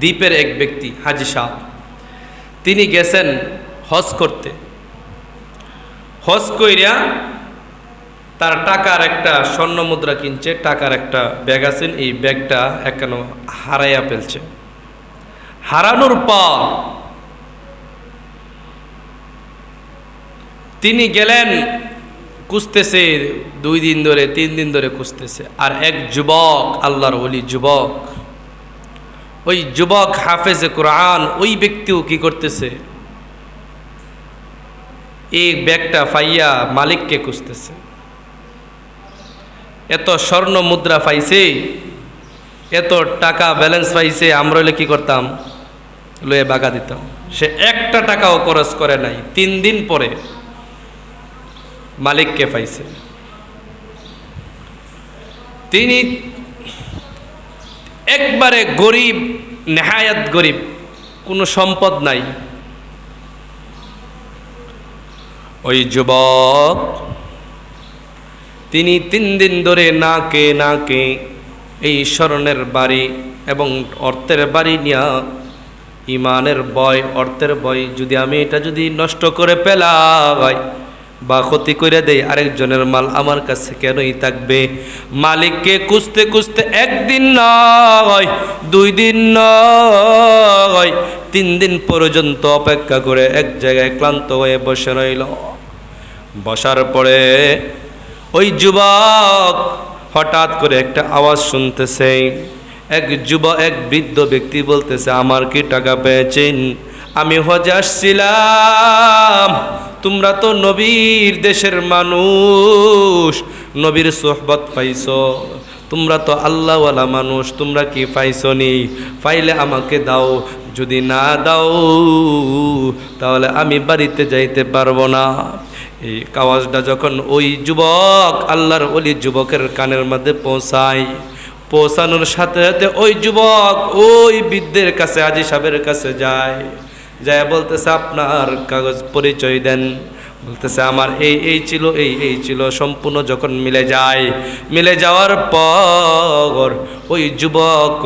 দ্বীপের এক ব্যক্তি হাজী সাহেব, তিনি গেছেন হজ করতে। হজ কইরা তার টাকার একটা স্বর্ণ মুদ্রা কিনছে, টাকার একটা ব্যাগ আছেন, এই ব্যাগটা এখানে হারাইয়া ফেলছে। হারানোর পর তিনি গেলেন খুঁজতেছে, 2 দিন ধরে 3 দিন ধরে খুঁজতেছে। আর এক যুবক, আল্লাহর ওলি যুবক, ওই যুবক হাফেজে কোরআন, ওই ব্যক্তিও কি করতেছে, এই ব্যাগটা পাইয়া মালিককে খুঁজতেছে। এত স্বর্ণ মুদ্রা পাইছে, এত টাকা ব্যালেন্স পাইছে, আমরা হলে কি করতাম, লয়ে বাগা দিতাম। সে একটা টাকাও খরচ করে নাই। 3 দিন পরে মালিককে পাইছে। তিনি একবারে গরিব, নেহায়াত গরিব, কোনো সম্পদ নাই। ওই যুবক তিনি 3 দিন ধরে না কে এই স্বর্ণের বাড়ি এবং অর্থের বাড়ি নিয়া, ইমানের ভয়, অর্থের ভয়, যদি আমি এটা যদি নষ্ট করে ফেলাই বা ক্ষতি করে দেই, আরেকজনের মাল আমার কাছে কেনই থাকবে। মালিককে খুঁজতে খুঁজতে 1 দিন নয়, 2 দিন নয়, 3 দিন পর্যন্ত অপেক্ষা করে এক জায়গায় ক্লান্ত হয়ে বসে রইল। বসার পরে ওই যুবক হঠাৎ করে একটা আওয়াজ শুনতেছে। এক বৃদ্ধ ব্যক্তি বলতেছে, আমার কি টাকা পেয়েছেন? আমি হজে আসছিলাম, তোমরা তো নবীর দেশের মানুষ, নবীর সোহবত পাইছো, তোমরা তো আল্লাহওয়ালা মানুষ, তোমরা কি পাইছো নি? পাইলে আমাকে দাও, যদি না দাও তাহলে আমি বাড়িতে যাইতে পারবো না। এই আওয়াজটা যখন ওই যুবক, আল্লাহর ওলি যুবকের কানের মধ্যে পৌঁছানোর সাথে সাথে ওই যুবক ওই বৃদ্ধের কাছে, হাজী সাহেবের কাছে যায় বলতেছে, আপনার কাগজ পরিচয় দেন। বলতেছে, আমার এই ছিল। সম্পূর্ণ যখন মিলে যাওয়ার পর ওই যুবক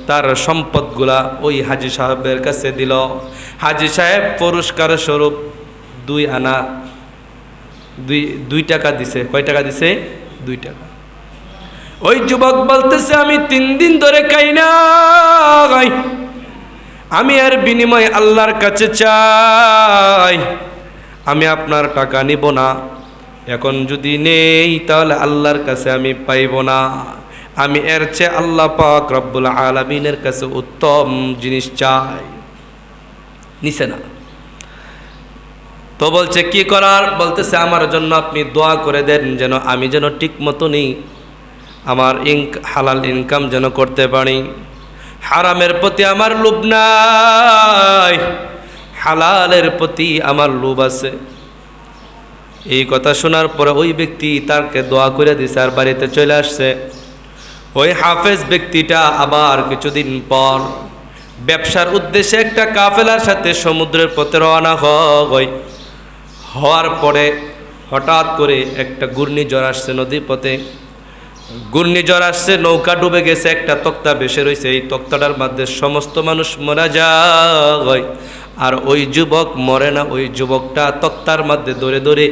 তার সম্পদগুলা ওই হাজী সাহেবের কাছে দিল। হাজী সাহেব পুরস্কার স্বরূপ 2 আনা 2 টাকা দিছে। কয় টাকা দিছে? 2 টাকা। ওই যুবক বলতেছে, আমি 3 দিন ধরে খাই নাই, আমি আর বিনিময়ে আল্লাহর কাছে চাই, আমি আপনার টাকা নিব না। এখন যদি নেই তাহলে আল্লাহর কাছে আমি পাইব না। আমি এর চেয়ে আল্লাহ পাক রব্বুল আলামিনের কাছে উত্তম জিনিস চাই। নিছে না তো বলছে, কি করার? বলতেছে, আমার জন্য আপনি দোয়া করে দেন, যেন আমি যেন ঠিক মতনই আমার হালাল ইনকাম যেন করতে পারি। হারামের প্রতি আমার লোভ নাই, হালালের প্রতি আমার লোভ আছে। এই কথা শোনার পরে ওই ব্যক্তি তাকে দোয়া করে দিছে আর বাড়িতে চলে আসছে। ওই হাফেজ ব্যক্তিটা আবার কিছুদিন পর ব্যবসার উদ্দেশ্যে একটা কাফেলার সাথে সমুদ্রের পথে রওনা হওয়ার পরে হঠাৎ করে একটা ঘূর্ণিঝড় আসছে নদীর পথে। ঘূর্ণিঝড় আসছে, নৌকা ডুবে গেছে, একটা তক্তা ভেসে রয়েছে, এই তক্তাটার মধ্যে সমস্ত মানুষ মারা যায়। আর ওই যুবক মরে না, ওই যুবকটা তক্তার মধ্যে ধরে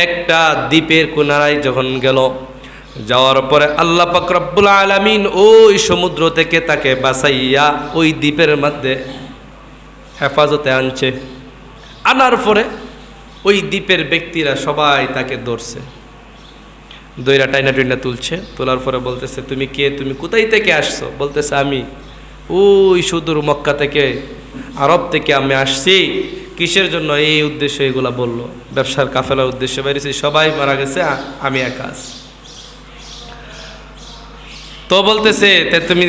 একটা দ্বীপের কিনারায় যখন গেল, যাওয়ার পরে আল্লাহ পাক রব্বুল আলামিন ওই সমুদ্র থেকে তাকে বাঁচাইয়া ওই দ্বীপের মধ্যে হেফাজতে আনছে। আনার পরে ওই দ্বীপের ব্যক্তিরা সবাই তাকে ধরছে, দইরা টাইনা তুলছে। তোলার পরে বলতেছে, তুমি কে? তুমি কোথায় থেকে আসছো? বলতেছে, আমি ওই সুদূর মক্কা থেকে, আরব থেকে আমি আসছি। কিসের জন্য? এই উদ্দেশ্যে এগুলা বললো, ব্যবসার কাফেলার উদ্দেশ্যে বেরিয়েছি, সবাই মারা গেছে, আমি একা আছি। তো বলতেছে, তুমি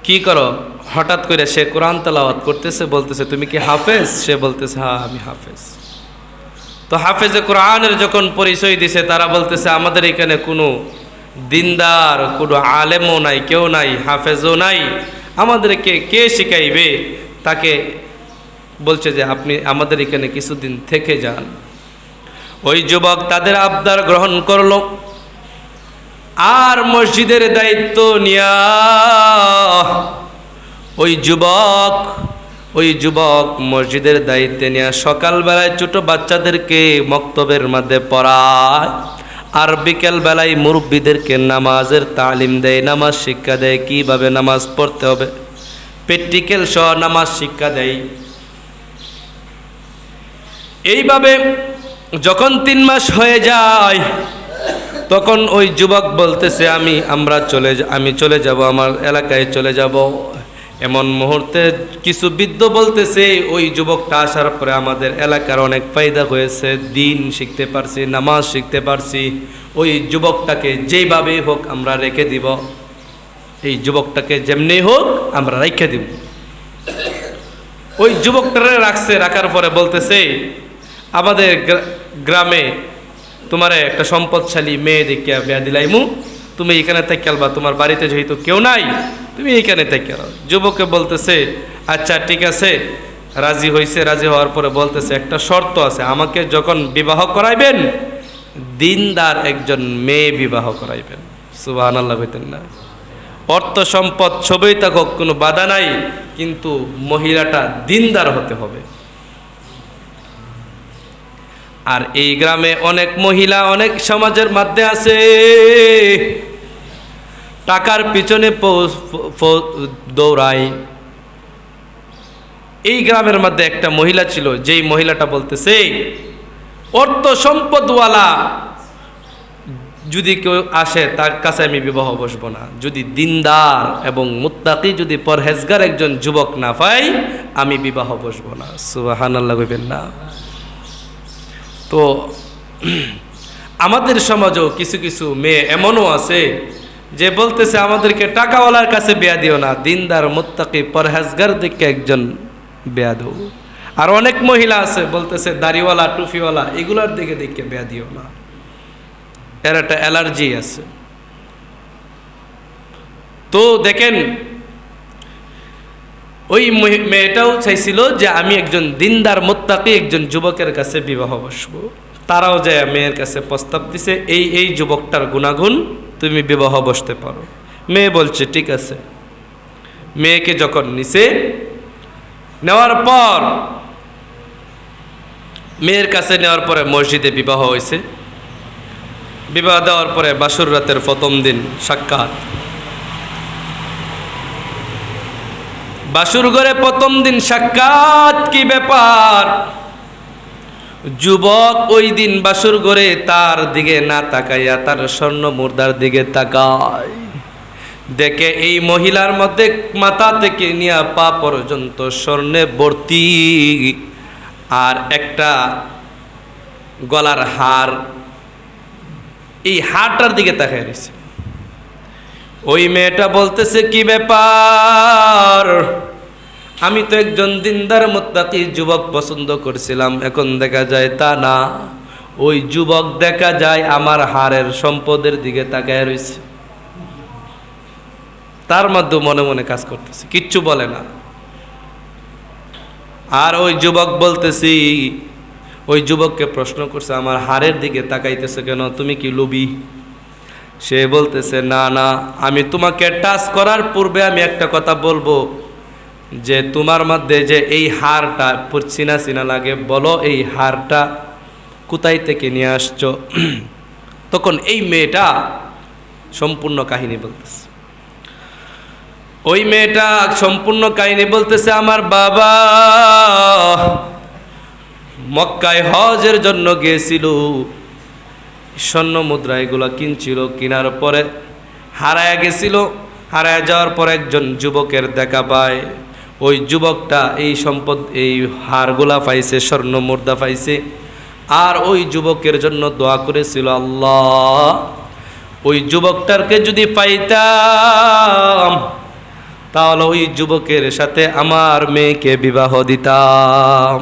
কি করো? হঠাৎ করে সে কোরআন তেলাওয়াত করতেছে, বলতেছে, তুমি কি হাফেজ? সে বলতেছে, হ্যাঁ আমি হাফেজ। তো হাফেজে কোরআনের যখন পরিচয় দিছে, তারা বলতেছে, আমাদের এখানে কোনো দিনদার, কোনো আলেমও নাই, কেউ নাই, হাফেজও নাই, আমাদেরকে কে শিখাইবে? তাকে বলছে যে আপনি আমাদের এখানে কিছুদিন থেকে যান। ওই যুবক তাদের আবদার গ্রহণ করলো আর মসজিদের দায়িত্ব নিয়া ওই যুবক মসজিদের দায়িত্বে নিয়ে সকালবেলায় ছোট বাচ্চাদেরকে মক্তবের মধ্যে পড়ায়, আর বিকেলবেলায় মুরব্বীদেরকে নামাজের তালিম দেয়, নামাজ শিক্ষা দেয়, কিভাবে নামাজ পড়তে হবে, প্র্যাকটিক্যাল সহ নামাজ শিক্ষা দেয়। এইভাবে যখন 3 মাস হয়ে যায়, তখন ওই যুবক বলতেছে আমি চলে যাব, আমার এলাকায় চলে যাব। এমন মুহূর্তে কিছু বৃদ্ধ বলতেছে, ওই যুবকটা আসার পরে আমাদের এলাকার অনেক ফায়দা হয়েছে, দিন শিখতে পারছি, নামাজ শিখতে পারছি। ওই যুবকটাকে যেভাবেই হোক আমরা রেখে দিব, এই যুবকটাকে যেমনি হোক আমরা রেখে দিব। ওই যুবকটারে রাখার পরে বলতেছে, আমাদের গ্রামে তোমার একটা সম্পদশালী মেয়ে দেখিয়া বিয়া দিলাইমু, তুমি এখানে থেকে খেলবা, তোমার বাড়িতে যেহেতু কেউ নাই তুমি এইখানে থেকে খেলো। যুবকে বলতেছে আচ্ছা ঠিক আছে, রাজি হয়েছে। রাজি হওয়ার পরে বলতেছে একটা শর্ত আছে, আমাকে যখন বিবাহ করাইবেন দিনদার একজন মেয়ে বিবাহ করাইবেন। সুবহানাল্লাহ কইতেন না? অর্থ সম্পদ সবই থাকুক, কোনো বাধা নাই, কিন্তু মহিলাটা দিনদার হতে হবে। আর এই গ্রামে অনেক মহিলা অনেক সমাজের মধ্যে আছে, টাকার পিছনে দৌড়ায়। এই গ্রামের মধ্যে একটা মহিলা ছিল, যেই মহিলাটা বলতেছে অর্থ সম্পদওয়ালা যদি কেউ আসে তার কাছে আমি বিবাহ বসবো না, যদি দিনদার এবং মুত্তাকি যদি পরহেজগার একজন যুবক না পাই আমি বিবাহ বসবো না। সুবহানাল্লাহ কইবেন না? তো আমাদের সমাজেও কিছু কিছু মেয়ে এমনও আছে যে বলতেছে আমাদেরকে টাকাওয়ালার কাছে বিয়া দিও না, দিনদার মুত্তাকি পরহেজগার দেখে একজন বিয়া দেও। আর অনেক মহিলা আছে বলতেছে দাড়িওয়ালা টুপিওয়ালা এগুলার দিকে দেখে বিয়া দিও না, এর একটা অ্যালার্জি আছে। তো দেখেন ওই মেয়েটাও চাইছিল যে আমি একজন দিনদার মুত্তাকি একজন যুবকের কাছে বিবাহ বসবো। তারাও যায় মেয়ের কাছে প্রস্তাব দিছে, এই যুবকটার গুণাগুণ, তুমি বিবাহ বসতে পারো। মেয়ে বলছে ঠিক আছে। মেয়েকে যখন নিছে, নেওয়ার পর মেয়ের কাছে নেওয়ার পরে মসজিদে বিবাহ হয়েছে। বিবাহ দেওয়ার পরে বাসর রাতের প্রথম দিন সাক্ষাৎ, বাসুর ঘরে প্রথম দিন সাক্ষাৎ। কি ব্যাপার? যুবক ওই দিন বাসুর ঘরে তার দিকে না তাকাইয়া তার স্বর্ণ মুদ্রার দিকে তাকায়, দেখে এই মহিলার মধ্যে মাথা থেকে নিয়ে পা পর্যন্ত স্বর্ণে ভর্তি, আর একটা গলার হার, এই হারটার দিকে তাকায় রয়েছে। ওই মেয়েটা বলতেছে কি ব্যাপার, আমি তো একজন দিনদার মুত্তাকি যুবক পছন্দ করছিলাম, এখন দেখা যায় তা না, ওই যুবক দেখা যায় আমার হারের সম্পদের দিকে তাকায় রয়েছে। তার মধ্যে মনে মনে কাজ করতেছে, কিচ্ছু বলে না। আর ওই যুবক বলতেছি, ওই যুবককে প্রশ্ন করছে আমার হারের দিকে তাকাইতেছে কেন, তুমি কি লোভী? সে বলতেছে না না, আমি তোমাকে টাচ করার পূর্বে আমি একটা কথা বলবো, যে তোমার মধ্যে যে এই হারটা চিনা চিনা লাগে, বলো এই হারটা কোথায় থেকে নিয়ে আসছো? তখন এই মেয়েটা সম্পূর্ণ কাহিনী বলতেছে। ওই মেয়েটা সম্পূর্ণ কাহিনী বলতেছে, আমার বাবা মক্কায় হজের জন্য গিয়েছিল, স্বর্ণ মুদ্রা এগুলো কিনছিল, কেনার পরে হারায় গেছিল। হারায় যাওয়ার পর একজন যুবকের দেখা পায়, ওই যুবকটা এই সম্পদ এই হারগুলা পাইছে, স্বর্ণ মুদ্রা পাইছে। আর ওই যুবকের জন্য দোয়া করেছিল, আল্লাহ ওই যুবকটাকে যদি পাইতাম তাহলে ওই যুবকের সাথে আমার মেয়েকে বিবাহ দিতাম।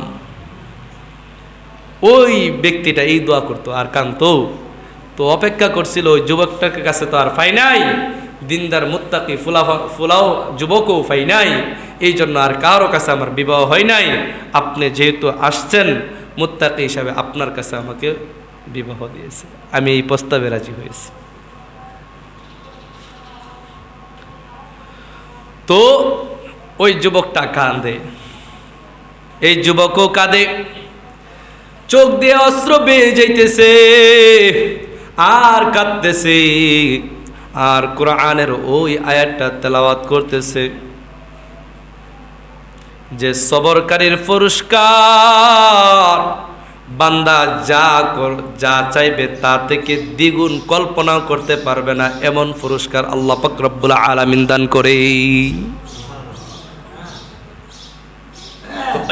ওই ব্যক্তিটা এই দোয়া করতো আর কাঁদতো। তো অপেক্ষা করছিল ওই যুবকটার কাছে, তো আর পাই নাই, দিনদার মুত্তাকি ফুলাও যুবকও পাই নাই, এই জন্য আর কারো কাছে আমার বিবাহ হয় নাই। আপনি যেহেতু আসছেন মুত্তাকি হিসাবে, আপনার কাছে আমাকে বিবাহ দিয়েছে, আমি এই প্রস্তাবে রাজি হয়েছি। তো ওই যুবকটা কাঁদে, এই যুবকও কাঁদে, চোখ দিয়ে অশ্রু বেয়ে যাইতেছে আর কাঁদতেছে আর কোরআনের ওই আয়াতটা তেলাওয়াত করতেছে যে সবরকারীর পুরস্কার বান্দা যা চাইবে তা থেকে দ্বিগুণ কল্পনা করতে পারবে না, এমন পুরস্কার আল্লাহ পাক রব্বুল আলামিন দান করে।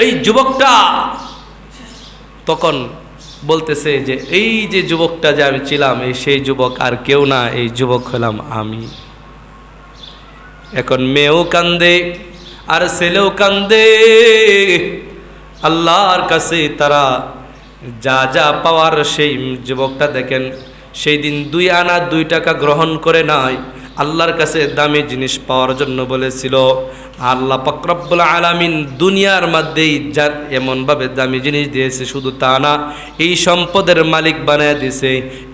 এই যুবকটা তখন বলতেছে যে এই যে যুবকটা যে আমি ছিলাম, এই সেই যুবক আর কেউ না, এই যুবক হলাম আমি। এখন মেয়েও কান্দে আর ছেলেও কান্দে, আল্লাহর কাছে তারা যা যা পাওয়ার, সেই যুবকটা দেখেন সেই দিন 2 আনা 2 টাকা গ্রহণ করে নাই, আল্লাহর কাছে দামি জিনিস পাওয়ার জন্য বলেছিল। আল্লাহ পাক রব্বুল আলামিন দুনিয়ার মধ্যেই যার এমনভাবে দামি জিনিস দিয়েছে, শুধু তা না, এই সম্পদের মালিক বানায় দিয়েছে।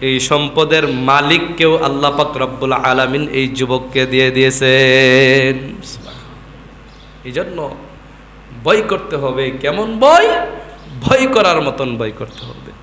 এই সম্পদের মালিককেও আল্লাহ পাক রব্বুল আলামিন এই যুবককে দিয়ে দিয়েছেন। এই জন্য ভয় করতে হবে। কেমন ভয়? ভয় করার মতন ভয় করতে হবে।